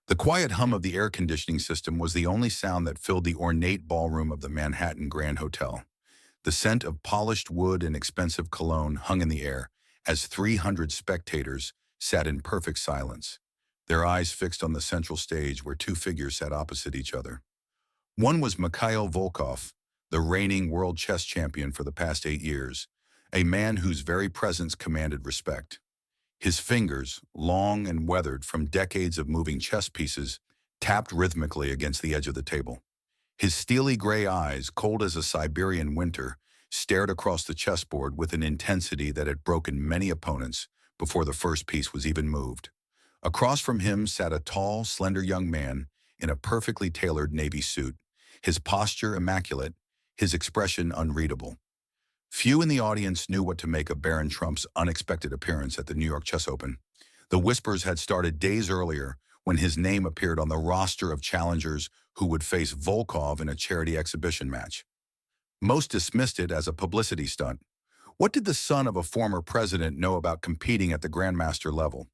The quiet hum of the air conditioning system was the only sound that filled the ornate ballroom of the Manhattan Grand Hotel. The scent of polished wood and expensive cologne hung in the air as 300 spectators sat in perfect silence, their eyes fixed on the central stage where two figures sat opposite each other. One was Mikhail Volkov, the reigning world chess champion for the past 8 years, a man whose very presence commanded respect. His fingers, long and weathered from decades of moving chess pieces, tapped rhythmically against the edge of the table. His steely gray eyes, cold as a Siberian winter, stared across the chessboard with an intensity that had broken many opponents before the first piece was even moved. Across from him sat a tall, slender young man in a perfectly tailored navy suit, his posture immaculate, his expression unreadable. Few in the audience knew what to make of Barron Trump's unexpected appearance at the New York Chess Open. The whispers had started days earlier when his name appeared on the roster of challengers who would face Volkov in a charity exhibition match. Most dismissed it as a publicity stunt. What did the son of a former president know about competing at the grandmaster level?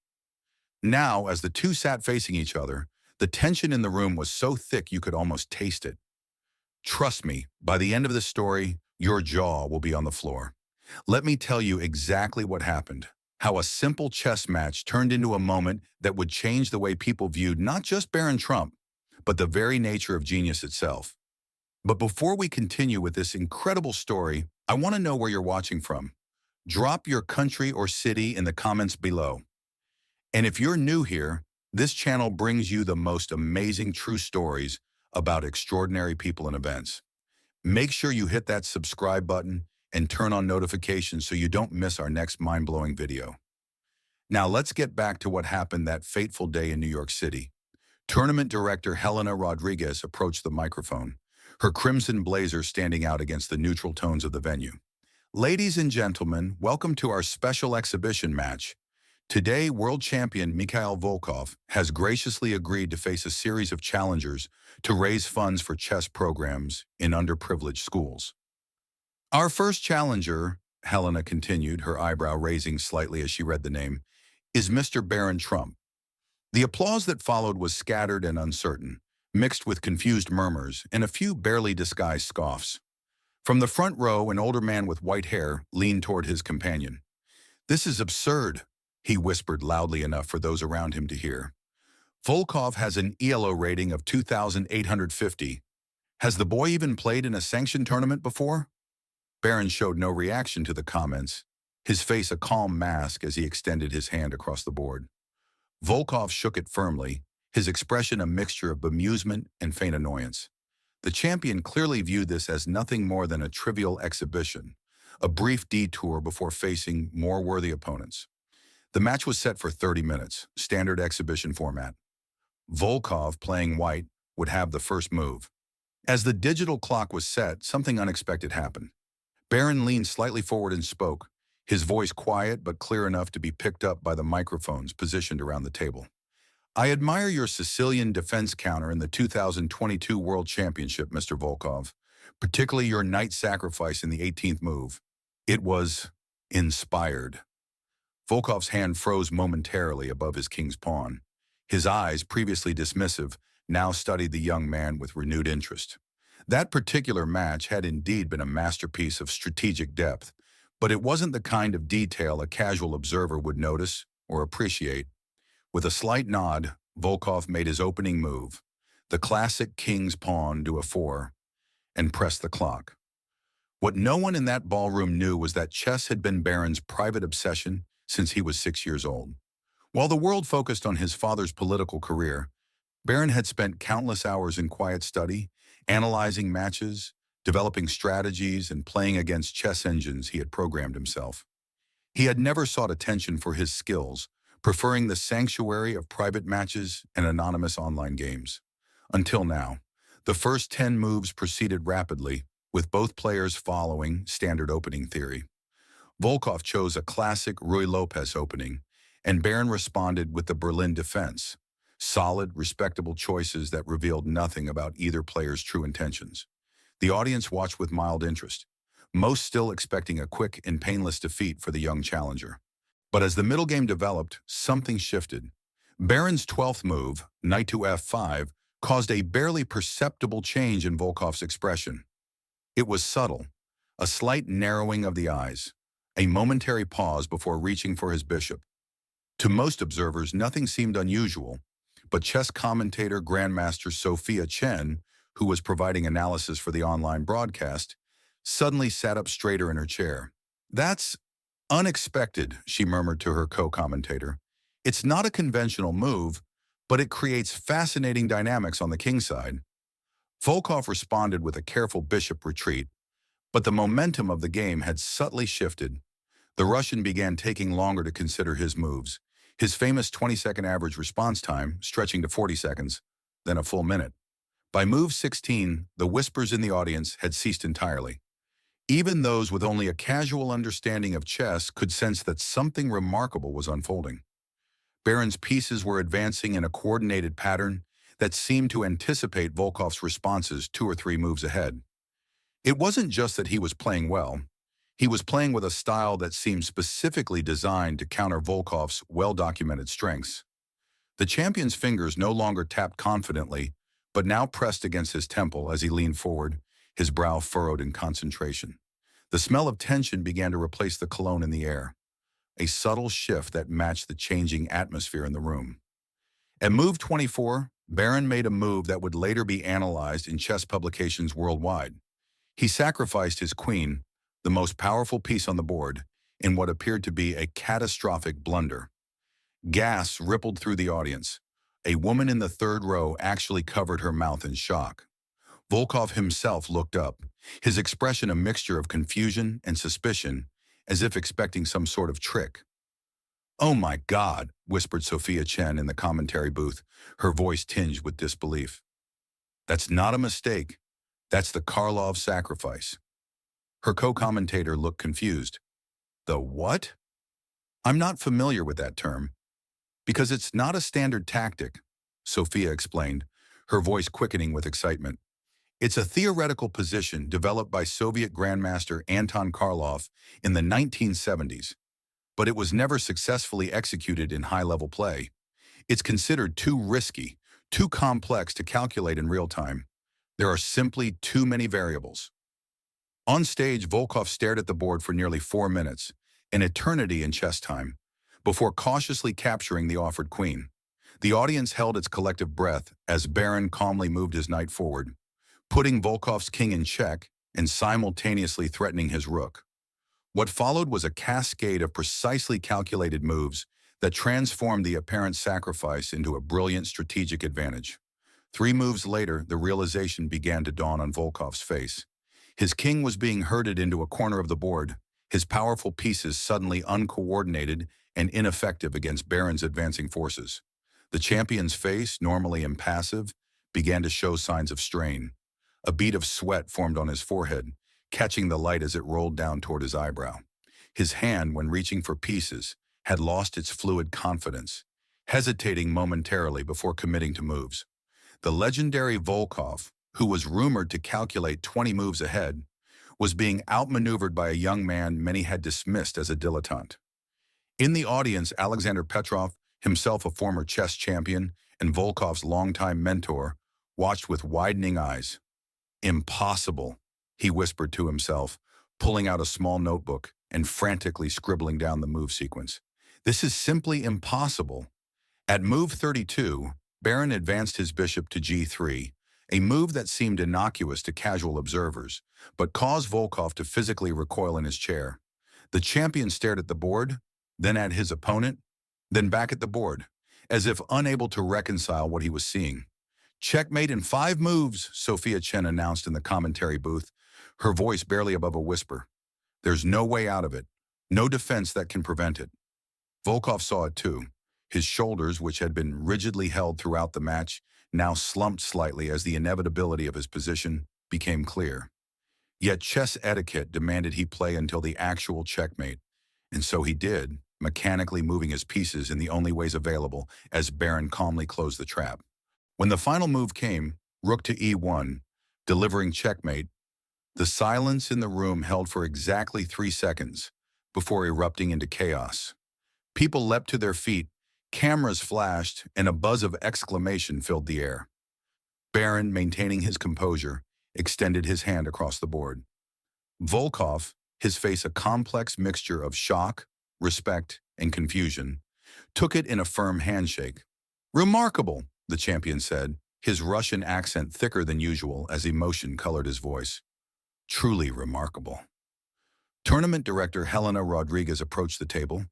Now, as the two sat facing each other, the tension in the room was so thick you could almost taste it. Trust me, by the end of the story, your jaw will be on the floor. Let me tell you exactly what happened, how a simple chess match turned into a moment that would change the way people viewed not just Barron Trump, but the very nature of genius itself. But before we continue with this incredible story, I want to know where you're watching from. Drop your country or city in the comments below. And if you're new here, this channel brings you the most amazing true stories about extraordinary people and events. Make sure you hit that subscribe button and turn on notifications so you don't miss our next mind-blowing video. Now let's get back to what happened that fateful day in New York City. Tournament director Helena Rodriguez approached the microphone, her crimson blazer standing out against the neutral tones of the venue. Ladies and gentlemen, welcome to our special exhibition match. Today, World Champion Mikhail Volkov has graciously agreed to face a series of challengers to raise funds for chess programs in underprivileged schools. Our first challenger, Helena continued, her eyebrow raising slightly as she read the name, is Mr. Barron Trump. The applause that followed was scattered and uncertain, mixed with confused murmurs and a few barely disguised scoffs. From the front row, an older man with white hair leaned toward his companion. "This is absurd," he whispered loudly enough for those around him to hear. "Volkov has an ELO rating of 2,850. Has the boy even played in a sanctioned tournament before?" Barron showed no reaction to the comments, his face a calm mask as he extended his hand across the board. Volkov shook it firmly, his expression a mixture of bemusement and faint annoyance. The champion clearly viewed this as nothing more than a trivial exhibition, a brief detour before facing more worthy opponents. The match was set for 30 minutes, standard exhibition format. Volkov, playing white, would have the first move. As the digital clock was set, something unexpected happened. Barron leaned slightly forward and spoke, his voice quiet but clear enough to be picked up by the microphones positioned around the table. "I admire your Sicilian defense counter in the 2022 World Championship, Mr. Volkov, particularly your knight sacrifice in the 18th move. It was inspired." Volkov's hand froze momentarily above his king's pawn. His eyes, previously dismissive, now studied the young man with renewed interest. That particular match had indeed been a masterpiece of strategic depth, but it wasn't the kind of detail a casual observer would notice or appreciate. With a slight nod, Volkov made his opening move, the classic king's pawn to a 4, and pressed the clock. What no one in that ballroom knew was that chess had been Barron's private obsession since he was 6 years old. While the world focused on his father's political career, Barron had spent countless hours in quiet study, analyzing matches, developing strategies, and playing against chess engines he had programmed himself. He had never sought attention for his skills, preferring the sanctuary of private matches and anonymous online games. Until now, the first 10 moves proceeded rapidly, with both players following standard opening theory. Volkov chose a classic Ruy Lopez opening, and Barron responded with the Berlin defense, solid, respectable choices that revealed nothing about either player's true intentions. The audience watched with mild interest, most still expecting a quick and painless defeat for the young challenger. But as the middle game developed, something shifted. Barron's 12th move, knight to f5, caused a barely perceptible change in Volkov's expression. It was subtle, a slight narrowing of the eyes, a momentary pause before reaching for his bishop. To most observers, nothing seemed unusual, but chess commentator Grandmaster Sophia Chen, who was providing analysis for the online broadcast, suddenly sat up straighter in her chair. "That's unexpected," she murmured to her co-commentator. "It's not a conventional move, but it creates fascinating dynamics on the king side." Volkov responded with a careful bishop retreat, but the momentum of the game had subtly shifted. The Russian began taking longer to consider his moves, his famous 20-second average response time stretching to 40 seconds, then a full minute. By move 16, the whispers in the audience had ceased entirely. Even those with only a casual understanding of chess could sense that something remarkable was unfolding. Barron's pieces were advancing in a coordinated pattern that seemed to anticipate Volkov's responses 2 or 3 moves ahead. It wasn't just that he was playing well. He was playing with a style that seemed specifically designed to counter Volkov's well-documented strengths. The champion's fingers no longer tapped confidently, but now pressed against his temple as he leaned forward, his brow furrowed in concentration. The smell of tension began to replace the cologne in the air, a subtle shift that matched the changing atmosphere in the room. At move 24, Barron made a move that would later be analyzed in chess publications worldwide. He sacrificed his queen, the most powerful piece on the board, in what appeared to be a catastrophic blunder. Gasps rippled through the audience. A woman in the third row actually covered her mouth in shock. Volkov himself looked up, his expression a mixture of confusion and suspicion, as if expecting some sort of trick. "Oh my God," whispered Sophia Chen in the commentary booth, her voice tinged with disbelief. "That's not a mistake. That's the Karlov sacrifice." Her co-commentator looked confused. "The what?" "I'm not familiar with that term." "Because it's not a standard tactic," Sophia explained, her voice quickening with excitement. "It's a theoretical position developed by Soviet Grandmaster Anton Karlov in the 1970s, but it was never successfully executed in high-level play. It's considered too risky, too complex to calculate in real time. There are simply too many variables." On stage, Volkov stared at the board for nearly 4 minutes, an eternity in chess time, before cautiously capturing the offered queen. The audience held its collective breath as Barron calmly moved his knight forward, putting Volkov's king in check and simultaneously threatening his rook. What followed was a cascade of precisely calculated moves that transformed the apparent sacrifice into a brilliant strategic advantage. 3 moves later, the realization began to dawn on Volkov's face. His king was being herded into a corner of the board, his powerful pieces suddenly uncoordinated and ineffective against Barron's advancing forces. The champion's face, normally impassive, began to show signs of strain. A bead of sweat formed on his forehead, catching the light as it rolled down toward his eyebrow. His hand, when reaching for pieces, had lost its fluid confidence, hesitating momentarily before committing to moves. The legendary Volkov, who was rumored to calculate 20 moves ahead, was being outmaneuvered by a young man many had dismissed as a dilettante. In the audience, Alexander Petrov, himself a former chess champion and Volkov's longtime mentor, watched with widening eyes. "Impossible," he whispered to himself, pulling out a small notebook and frantically scribbling down the move sequence. "This is simply impossible." At move 32, Barron advanced his bishop to g3, a move that seemed innocuous to casual observers, but caused Volkov to physically recoil in his chair. The champion stared at the board, then at his opponent, then back at the board, as if unable to reconcile what he was seeing. "Checkmate in 5 moves," Sophia Chen announced in the commentary booth, her voice barely above a whisper. "There's no way out of it, no defense that can prevent it." Volkov saw it too. His shoulders, which had been rigidly held throughout the match, now slumped slightly as the inevitability of his position became clear. Yet chess etiquette demanded he play until the actual checkmate, and so he did, mechanically moving his pieces in the only ways available as Barron calmly closed the trap. When the final move came, rook to e1, delivering checkmate, the silence in the room held for exactly 3 seconds before erupting into chaos. People leapt to their feet, Cameras flashed, and a buzz of exclamation filled the air. Barron, maintaining his composure, extended his hand across the board. Volkov, his face a complex mixture of shock, respect, and confusion, took it in a firm handshake. "Remarkable," the champion said, his Russian accent thicker than usual as emotion colored his voice. "Truly remarkable." Tournament director Helena Rodriguez approached the table,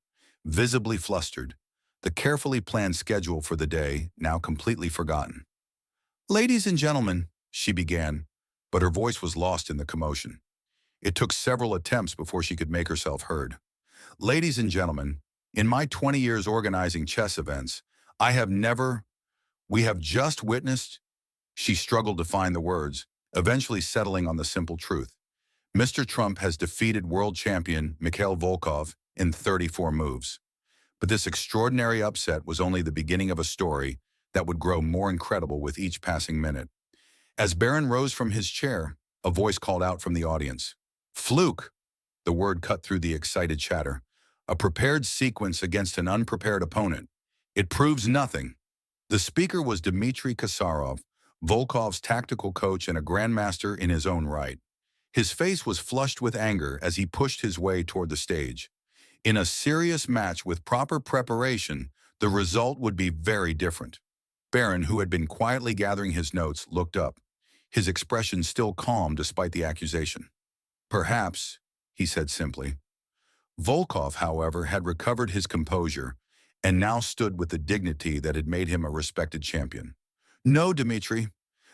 visibly flustered, the carefully planned schedule for the day now completely forgotten. "Ladies and gentlemen," she began, but her voice was lost in the commotion. It took several attempts before she could make herself heard. "Ladies and gentlemen, in my 20 years organizing chess events, we have just witnessed." She struggled to find the words, eventually settling on the simple truth. "Mr. Trump has defeated World Champion Mikhail Volkov in 34 moves. But this extraordinary upset was only the beginning of a story that would grow more incredible with each passing minute." As Barron rose from his chair, a voice called out from the audience. "Fluke!" The word cut through the excited chatter. "A prepared sequence against an unprepared opponent. It proves nothing." The speaker was Dmitry Kasarov, Volkov's tactical coach and a grandmaster in his own right. His face was flushed with anger as he pushed his way toward the stage. In a serious match with proper preparation, the result would be very different. Barron, who had been quietly gathering his notes, looked up, his expression still calm despite the accusation. "Perhaps," he said simply. Volkov, however, had recovered his composure and now stood with the dignity that had made him a respected champion. "No, Dmitry,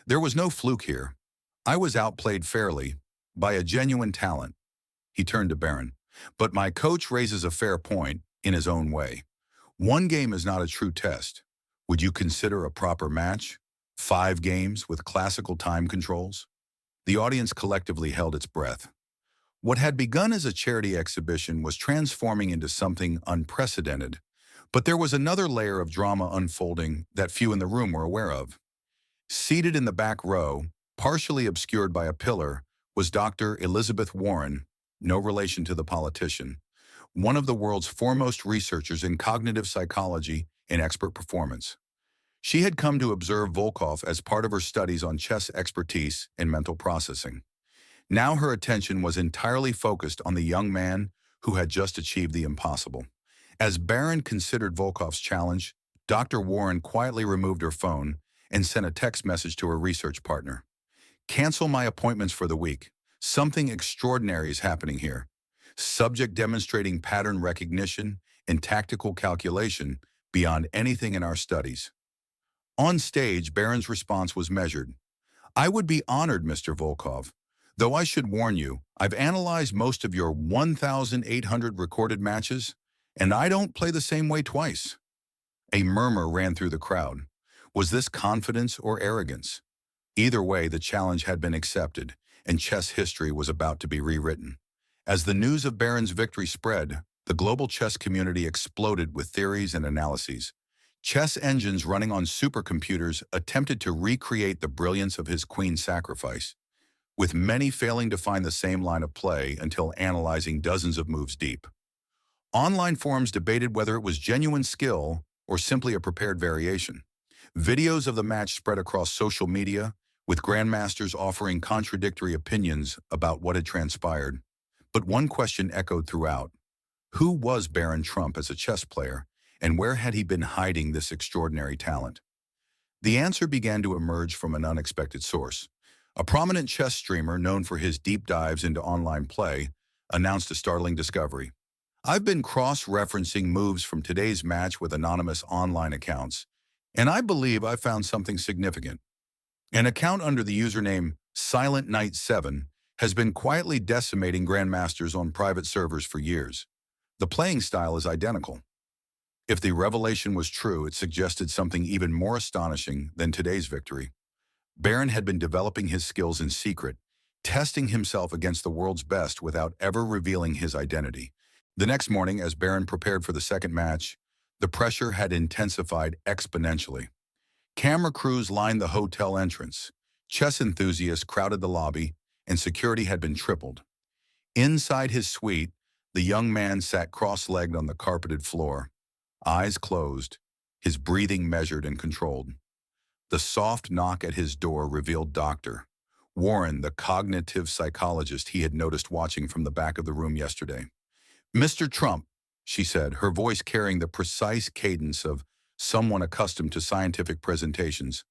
there was no fluke here. I was outplayed fairly, by a genuine talent." He turned to Barron. "But my coach raises a fair point, in his own way. One game is not a true test. Would you consider a proper match? 5 games with classical time controls?" The audience collectively held its breath. What had begun as a charity exhibition was transforming into something unprecedented. But there was another layer of drama unfolding that few in the room were aware of. Seated in the back row, partially obscured by a pillar, was Dr. Elizabeth Warren, no relation to the politician, one of the world's foremost researchers in cognitive psychology and expert performance. She had come to observe Volkov as part of her studies on chess expertise and mental processing. Now her attention was entirely focused on the young man who had just achieved the impossible. As Barron considered Volkov's challenge, Dr. Warren quietly removed her phone and sent a text message to her research partner. "Cancel my appointments for the week. Something extraordinary is happening here. Subject demonstrating pattern recognition and tactical calculation beyond anything in our studies." On stage, Barron's response was measured. "I would be honored, Mr. Volkov. Though I should warn you, I've analyzed most of your 1,800 recorded matches, and I don't play the same way twice." A murmur ran through the crowd. Was this confidence or arrogance? Either way, the challenge had been accepted, and chess history was about to be rewritten. As the news of Barron's victory spread, the global chess community exploded with theories and analyses. Chess engines running on supercomputers attempted to recreate the brilliance of his queen's sacrifice, with many failing to find the same line of play until analyzing dozens of moves deep. Online forums debated whether it was genuine skill or simply a prepared variation. Videos of the match spread across social media, with grandmasters offering contradictory opinions about what had transpired. But one question echoed throughout. Who was Barron Trump as a chess player, and where had he been hiding this extraordinary talent? The answer began to emerge from an unexpected source. A prominent chess streamer known for his deep dives into online play announced a startling discovery. "I've been cross-referencing moves from today's match with anonymous online accounts, and I believe I found something significant. An account under the username Silent Knight 7 has been quietly decimating grandmasters on private servers for years. The playing style is identical." If the revelation was true, it suggested something even more astonishing than today's victory. Barron had been developing his skills in secret, testing himself against the world's best without ever revealing his identity. The next morning, as Barron prepared for the second match, the pressure had intensified exponentially. Camera crews lined the hotel entrance, chess enthusiasts crowded the lobby, and security had been tripled. Inside his suite, the young man sat cross-legged on the carpeted floor, eyes closed, his breathing measured and controlled. The soft knock at his door revealed Dr. Warren, the cognitive psychologist he had noticed watching from the back of the room yesterday. "Mr. Trump," she said, her voice carrying the precise cadence of someone accustomed to scientific presentations.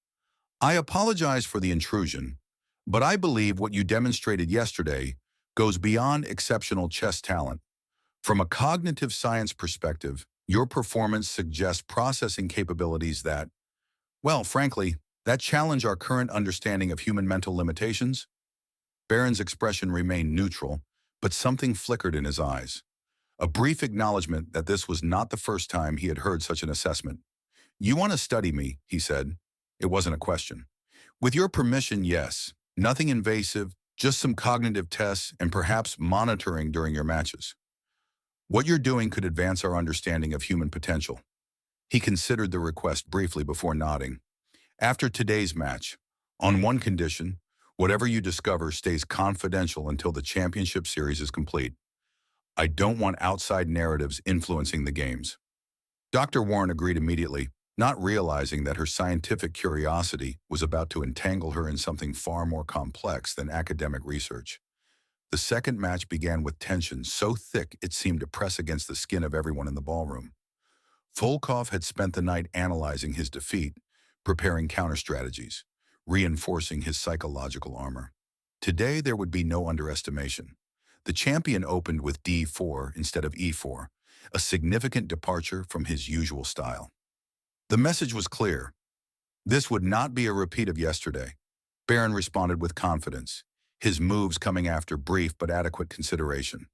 "I apologize for the intrusion, but I believe what you demonstrated yesterday goes beyond exceptional chess talent. From a cognitive science perspective, your performance suggests processing capabilities that, well, frankly, that challenge our current understanding of human mental limitations." Barron's expression remained neutral, but something flickered in his eyes. A brief acknowledgement that this was not the first time he had heard such an assessment. "You want to study me," he said. It wasn't a question. "With your permission, yes. Nothing invasive, just some cognitive tests and perhaps monitoring during your matches. What you're doing could advance our understanding of human potential." He considered the request briefly before nodding. "After today's match, on one condition, whatever you discover stays confidential until the championship series is complete. I don't want outside narratives influencing the games." Dr. Warren agreed immediately, not realizing that her scientific curiosity was about to entangle her in something far more complex than academic research. The second match began with tension so thick it seemed to press against the skin of everyone in the ballroom. Volkov had spent the night analyzing his defeat, preparing counter-strategies, reinforcing his psychological armor. Today there would be no underestimation. The champion opened with d4 instead of e4, a significant departure from his usual style. The message was clear. This would not be a repeat of yesterday. Barron responded with confidence, his moves coming after brief but adequate consideration.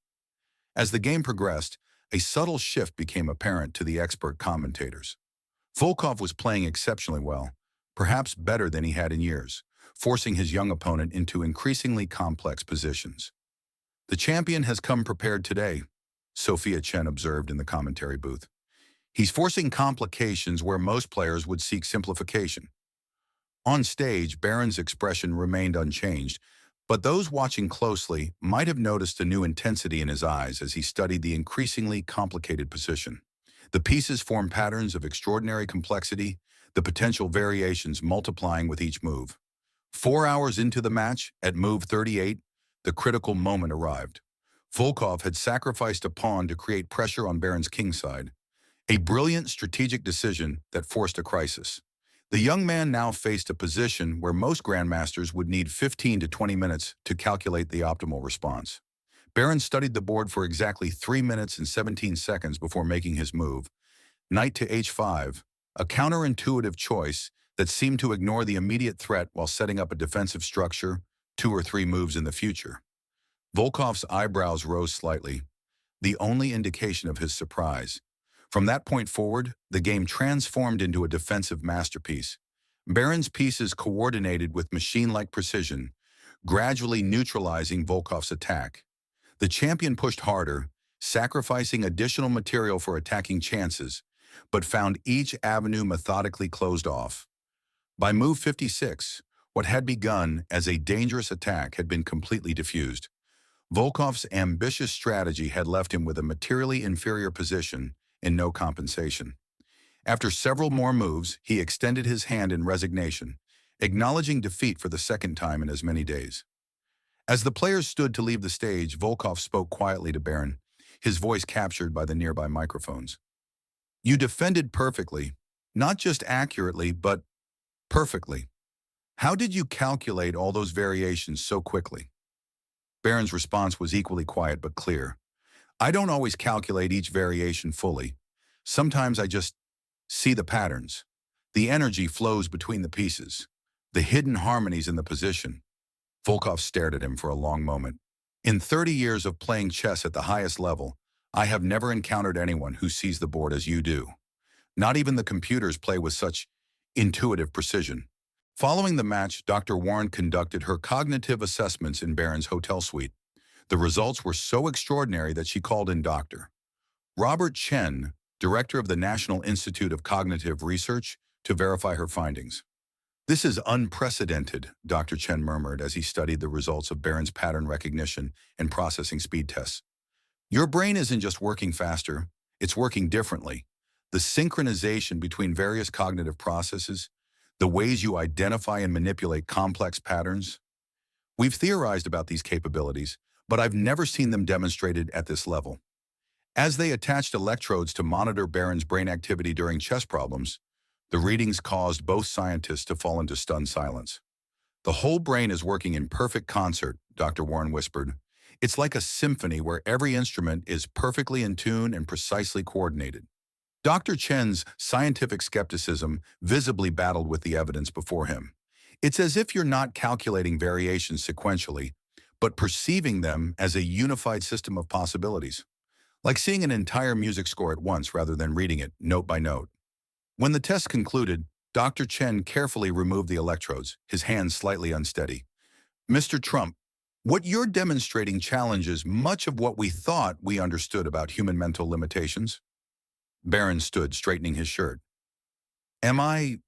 As the game progressed, a subtle shift became apparent to the expert commentators. Volkov was playing exceptionally well, perhaps better than he had in years, forcing his young opponent into increasingly complex positions. "The champion has come prepared today," Sophia Chen observed in the commentary booth. "He's forcing complications where most players would seek simplification." On stage, Barron's expression remained unchanged, but those watching closely might have noticed a new intensity in his eyes as he studied the increasingly complicated position. The pieces formed patterns of extraordinary complexity, the potential variations multiplying with each move. 4 hours into the match, at move 38, the critical moment arrived. Volkov had sacrificed a pawn to create pressure on Barron's kingside, a brilliant strategic decision that forced a crisis. The young man now faced a position where most grandmasters would need 15 to 20 minutes to calculate the optimal response. Barron studied the board for exactly 3 minutes and 17 seconds before making his move. Knight to h5, a counterintuitive choice that seemed to ignore the immediate threat while setting up a defensive structure 2 or 3 moves in the future. Volkov's eyebrows rose slightly, the only indication of his surprise. From that point forward, the game transformed into a defensive masterpiece. Barron's pieces coordinated with machine-like precision, gradually neutralizing Volkov's attack. The champion pushed harder, sacrificing additional material for attacking chances, but found each avenue methodically closed off. By move 56, what had begun as a dangerous attack had been completely diffused. Volkov's ambitious strategy had left him with a materially inferior position and no compensation. After several more moves, he extended his hand in resignation, acknowledging defeat for the second time in as many days. As the players stood to leave the stage, Volkov spoke quietly to Barron, his voice captured by the nearby microphones. "You defended perfectly, not just accurately, but perfectly. How did you calculate all those variations so quickly?" Barron's response was equally quiet but clear. "I don't always calculate each variation fully. Sometimes I just see the patterns. The energy flows between the pieces, the hidden harmonies in the position." Volkov stared at him for a long moment. "In 30 years of playing chess at the highest level, I have never encountered anyone who sees the board as you do. Not even the computers play with such intuitive precision." Following the match, Dr. Warren conducted her cognitive assessments in Barron's hotel suite. The results were so extraordinary that she called in Dr. Robert Chen, director of the National Institute of Cognitive Research, to verify her findings. "This is unprecedented," Dr. Chen murmured as he studied the results of Barron's pattern recognition and processing speed tests. "Your brain isn't just working faster, it's working differently. the synchronization between various cognitive processes, the ways you identify and manipulate complex patterns. We've theorized about these capabilities, but I've never seen them demonstrated at this level. As they attached electrodes to monitor Barron's brain activity during chess problems, the readings caused both scientists to fall into stunned silence. The whole brain is working in perfect concert, Dr. Warren whispered. It's like a symphony where every instrument is perfectly in tune and precisely coordinated. Dr. Chen's scientific skepticism visibly battled with the evidence before him. It's as if you're not calculating variations sequentially, but perceiving them as a unified system of possibilities, like seeing an entire music score at once rather than reading it note by note. When the test concluded, Dr. Chen carefully removed the electrodes, his hands slightly unsteady. Mr. Trump, what you're demonstrating challenges much of what we thought we understood about human mental limitations. Barron stood, straightening his shirt. Am I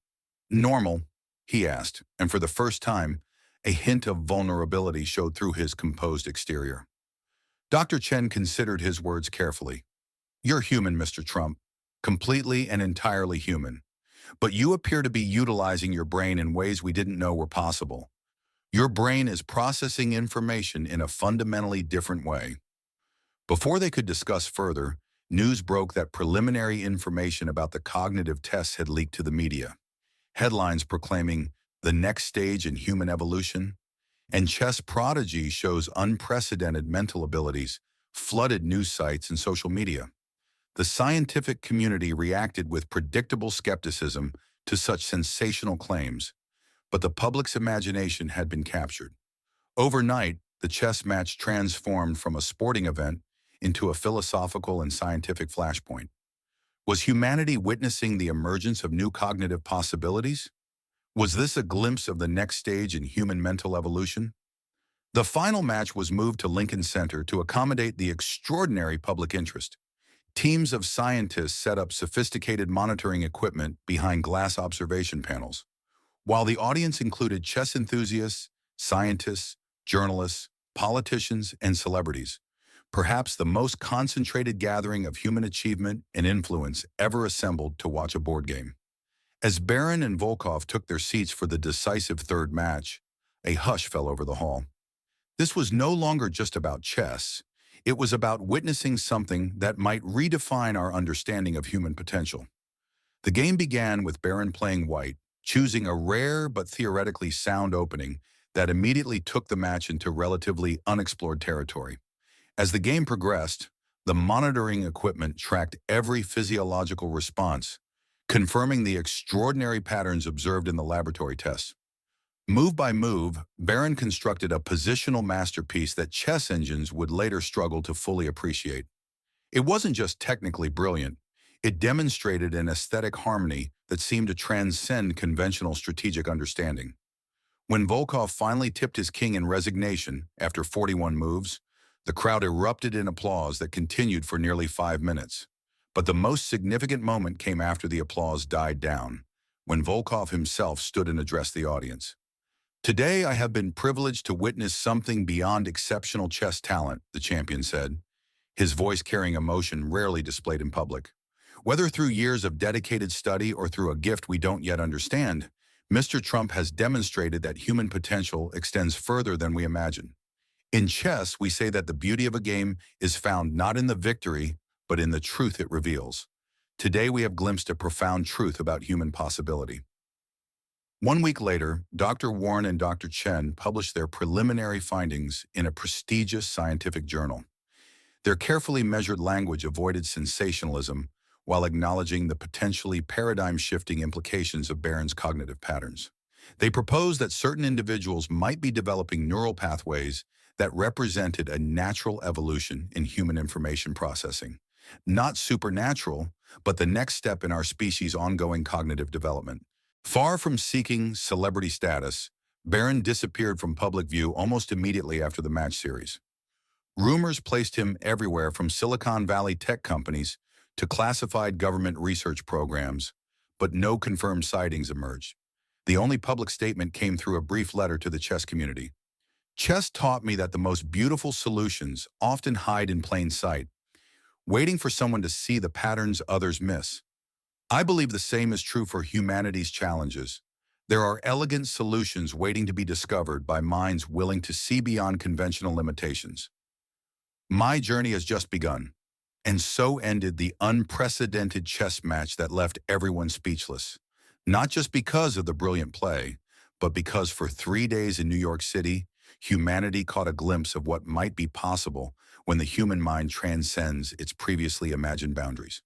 normal? He asked, and for the first time, a hint of vulnerability showed through his composed exterior. Dr. Chen considered his words carefully. You're human, Mr. Trump, completely and entirely human. But you appear to be utilizing your brain in ways we didn't know were possible. Your brain is processing information in a fundamentally different way. Before they could discuss further, news broke that preliminary information about the cognitive tests had leaked to the media. Headlines proclaiming the next stage in human evolution and chess prodigy shows unprecedented mental abilities flooded news sites and social media. The scientific community reacted with predictable skepticism to such sensational claims, but the public's imagination had been captured. Overnight, the chess match transformed from a sporting event into a philosophical and scientific flashpoint. Was humanity witnessing the emergence of new cognitive possibilities? Was this a glimpse of the next stage in human mental evolution? The final match was moved to Lincoln Center to accommodate the extraordinary public interest. Teams of scientists set up sophisticated monitoring equipment behind glass observation panels, while the audience included chess enthusiasts, scientists, journalists, politicians, and celebrities. Perhaps the most concentrated gathering of human achievement and influence ever assembled to watch a board game. As Barron and Volkov took their seats for the decisive third match, a hush fell over the hall. This was no longer just about chess. It was about witnessing something that might redefine our understanding of human potential. The game began with Barron playing white, choosing a rare but theoretically sound opening that immediately took the match into relatively unexplored territory. As the game progressed, the monitoring equipment tracked every physiological response, confirming the extraordinary patterns observed in the laboratory tests. Move by move, Barron constructed a positional masterpiece that chess engines would later struggle to fully appreciate. It wasn't just technically brilliant, it demonstrated an aesthetic harmony that seemed to transcend conventional strategic understanding. When Volkov finally tipped his king in resignation after 41 moves, the crowd erupted in applause that continued for nearly 5 minutes. But the most significant moment came after the applause died down, when Volkov himself stood and addressed the audience. Today, I have been privileged to witness something beyond exceptional chess talent, the champion said, his voice carrying emotion rarely displayed in public. Whether through years of dedicated study or through a gift we don't yet understand, Mr. Trump has demonstrated that human potential extends further than we imagine. In chess, we say that the beauty of a game is found not in the victory, but in the truth it reveals. Today, we have glimpsed a profound truth about human possibility. 1 week later, Dr. Warren and Dr. Chen published their preliminary findings in a prestigious scientific journal. Their carefully measured language avoided sensationalism while acknowledging the potentially paradigm-shifting implications of Barron's cognitive patterns. They proposed that certain individuals might be developing neural pathways that represented a natural evolution in human information processing. Not supernatural, but the next step in our species' ongoing cognitive development. Far from seeking celebrity status, Barron disappeared from public view almost immediately after the match series. Rumors placed him everywhere from Silicon Valley tech companies to classified government research programs, but no confirmed sightings emerged. The only public statement came through a brief letter to the chess community. Chess taught me that the most beautiful solutions often hide in plain sight, waiting for someone to see the patterns others miss. I believe the same is true for humanity's challenges. There are elegant solutions waiting to be discovered by minds willing to see beyond conventional limitations. My journey has just begun, and so ended the unprecedented chess match that left everyone speechless. Not just because of the brilliant play, but because for 3 days in New York City, humanity caught a glimpse of what might be possible when the human mind transcends its previously imagined boundaries.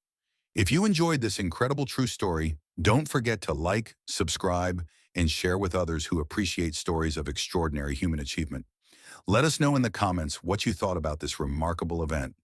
If you enjoyed this incredible true story, don't forget to like, subscribe, and share with others who appreciate stories of extraordinary human achievement. Let us know in the comments what you thought about this remarkable event.